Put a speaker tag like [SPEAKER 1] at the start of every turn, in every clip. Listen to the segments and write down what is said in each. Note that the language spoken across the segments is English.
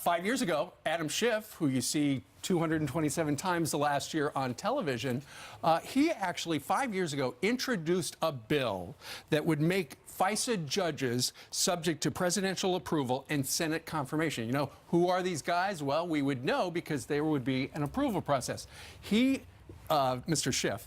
[SPEAKER 1] 5 years ago, Adam Schiff, who you see 227 times the last year on television, he actually 5 years ago introduced a bill that would make FISA judges subject to presidential approval and Senate confirmation. You know, who are these guys? Well, we would know because there would be an approval process. He, Mr. Schiff,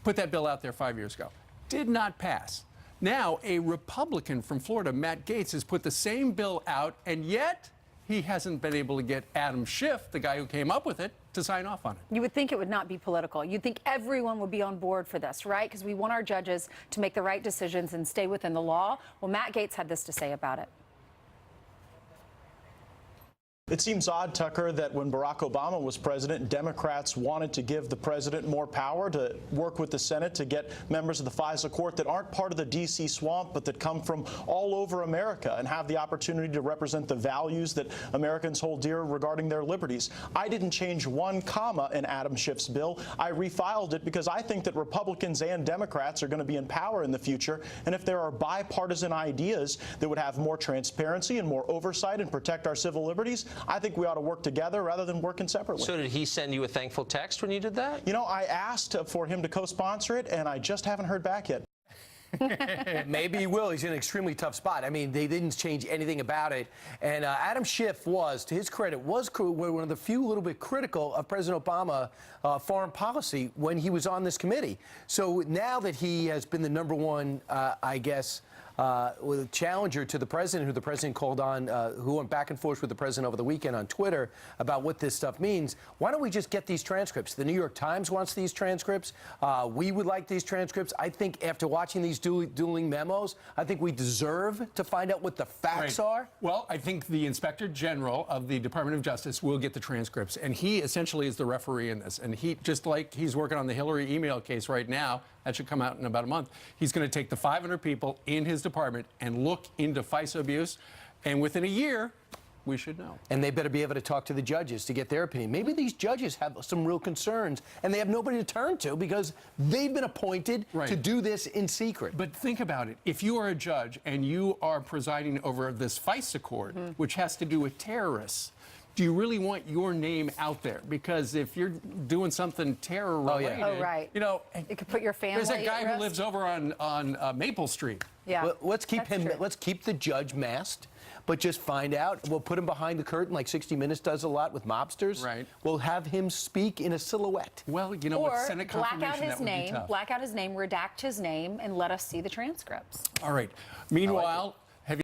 [SPEAKER 1] put that bill out there 5 years ago. Did not pass. Now, a Republican from Florida, Matt Gaetz, has put the same bill out, and yet he hasn't been able to get Adam Schiff, the guy who came up with it, to sign off on it.
[SPEAKER 2] You would think it would not be political. You'd think everyone would be on board for this, right? Because we want our judges to make the right decisions and stay within the law. Well, Matt Gaetz had this to say about it.
[SPEAKER 3] It seems odd, Tucker, that when Barack Obama was president, Democrats wanted to give the president more power to work with the Senate to get members of the FISA court that aren't part of the D.C. swamp, but that come from all over America and have the opportunity to represent the values that Americans hold dear regarding their liberties. I didn't change one comma in Adam Schiff's bill. I refiled it because I think that Republicans and Democrats are going to be in power in the future, and if there are bipartisan ideas that would have more transparency and more oversight and protect our civil liberties, I think we ought to work together rather than working separately.
[SPEAKER 4] So did he send you a thankful text when you did that?
[SPEAKER 3] You know, I asked for him to co-sponsor it, and I just haven't heard back yet.
[SPEAKER 5] Maybe he will. He's in an extremely tough spot. I mean, they didn't change anything about it. And Adam Schiff was, to his credit, was one of the few little bit critical of President Obama foreign policy when he was on this committee. So now that he has been the #1, I guess, challenger to the president, who the president called on, who went back and forth with the president over the weekend on Twitter about what this stuff means. Why don't we just get these transcripts? The New York Times wants these transcripts. We would like these transcripts. I think after watching these dueling memos, I think we deserve to find out what the facts are.
[SPEAKER 1] Well, I think the Inspector General of the Department of Justice will get the transcripts, and he essentially is the referee in this. And he, just like he's working on the Hillary email case right now, that should come out in about a month. He's going to take the 500 people in his department and look into FISA abuse, and within a year, we should know.
[SPEAKER 5] And they better be able to talk to the judges to get their opinion. Maybe these judges have some real concerns, and they have nobody to turn to because they've been appointed to do this in secret.
[SPEAKER 1] But think about it. If you are a judge and you are presiding over this FISA court, which has to do with terrorists, do you really want your name out there? Because if you're doing something terror-related, you know,
[SPEAKER 2] it could put your family.
[SPEAKER 1] There's that guy
[SPEAKER 2] at risk.
[SPEAKER 1] who lives over on Maple Street.
[SPEAKER 2] Yeah,
[SPEAKER 5] well, let's keep the judge masked, but just find out. We'll put him behind the curtain like 60 Minutes does a lot with mobsters.
[SPEAKER 1] Right.
[SPEAKER 5] We'll have him speak in a silhouette.
[SPEAKER 1] Well, you know, with Senate confirmation,
[SPEAKER 2] black out his
[SPEAKER 1] that would be
[SPEAKER 2] name,
[SPEAKER 1] tough.
[SPEAKER 2] black out his name, redact his name, and let us see the transcripts.
[SPEAKER 1] All right. Meanwhile,